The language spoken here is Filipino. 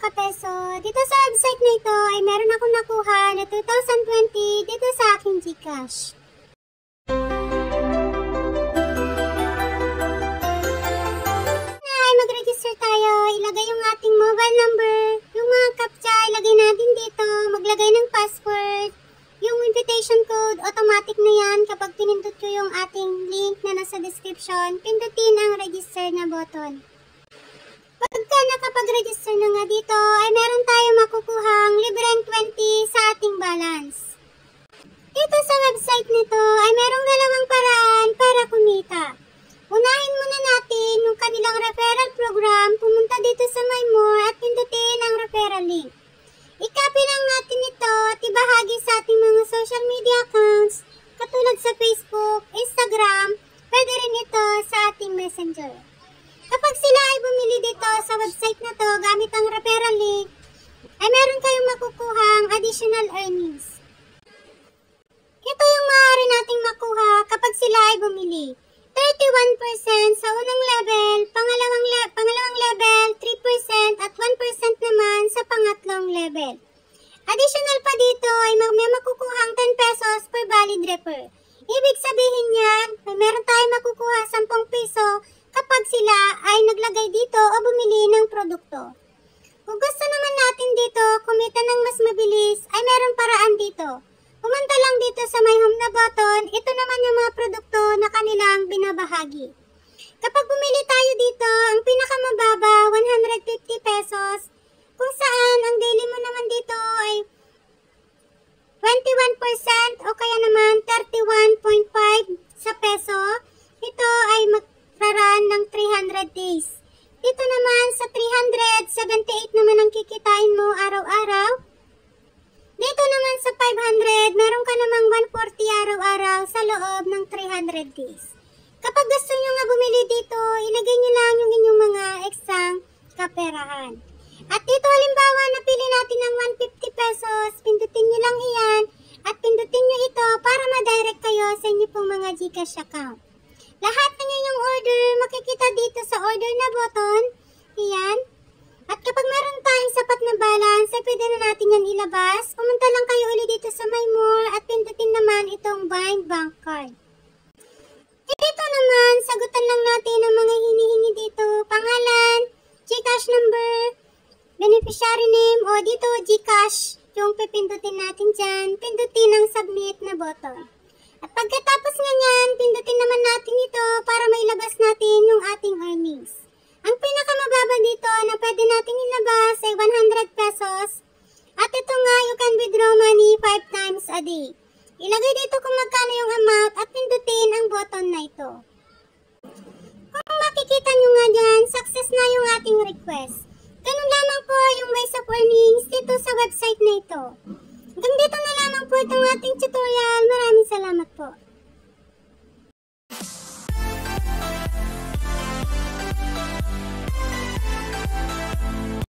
kapeso, dito sa website na ito ay meron akong nakuha na 2020 dito sa aking GCash. Ay mag-register tayo, ilagay yung ating mobile number, yung mga captcha ilagay natin dito, maglagay ng password, yung invitation code, automatic na yan kapag pinindot ko yung ating link na nasa description, pindutin ang register na button. Pagka nakapag-register na nga dito, ay meron tayo makukuhang libreng 20 sa ating balance. Dito sa website nito ay merong dalawang paraan para kumita. Unahin muna natin yung kanilang referral program, pumunta dito sa My More at pindutin ang referral link. I-copy lang natin ito at ibahagi sa ating mga social media accounts, katulad sa Facebook, Instagram, pwede rin ito sa ating Messenger. Kapag sila ay bumili dito sa website na to gamit ang referral link, ay meron kayong makukuhang additional earnings. Ito yung maaari nating makuha kapag sila ay bumili. 31% sa unang level, pangalawang level, 3% at 1% naman sa pangatlong level. Additional pa dito ay may makukuhang 10 pesos per valid refer. Ibig sabihin yan, ay meron tayong makukuha 10 piso kapag sila ay naglagay dito o bumili ng produkto. Kung gusto naman natin dito kumita ng mas mabilis, ay meron paraan dito. Pumunta lang dito sa My Home na button, ito naman yung mga produkto na kanilang binabahagi. Kapag bumili tayo dito, ang pinakamababa, 150 pesos, kung saan ang daily mo naman dito ay 21% o kaya naman 31.5 sa peso, ito ay magkaroon ng 300 days. Dito naman sa 378 naman ang kikitain mo araw-araw. Dito naman sa 500, meron ka namang 140 araw-araw sa loob ng 300 days. Kapag gusto nyo nga bumili dito, ilagay nyo lang yung inyong mga exang kaperahan. At dito halimbawa, napili natin ng 150 pesos, pindutin nyo lang iyan at pindutin nyo ito para ma-direct kayo sa inyo pong mga GCash account. Lahat ng inyong order, makikita dito sa order na button. Iyan. At kapag meron tayong sapat na balance, ay pwede na natin yan ilabas. Pumunta lang kayo ulit dito sa My More at pindutin naman itong Bind Bank Card. Dito naman, sagutan lang natin ang mga hinihingi dito. Pangalan, GCash number, beneficiary name, o dito GCash. Yung pipindutin natin dyan, pindutin ang Submit na button. At pagkatapos nga yan, pindutin naman natin ito para mailabas natin yung ating earnings. Ang pinakamababa dito na pwede nating ilabas ay 100 pesos. At ito nga, you can withdraw money 5 times a day. Ilagay dito kung magkano yung amount at pindutin ang button na ito. Kung makikita nyo nga dyan, success na yung ating request. Ganun lamang po yung ways of earnings dito sa website na ito. Hanggang dito na lamang po itong ating tutorial. Maraming salamat po.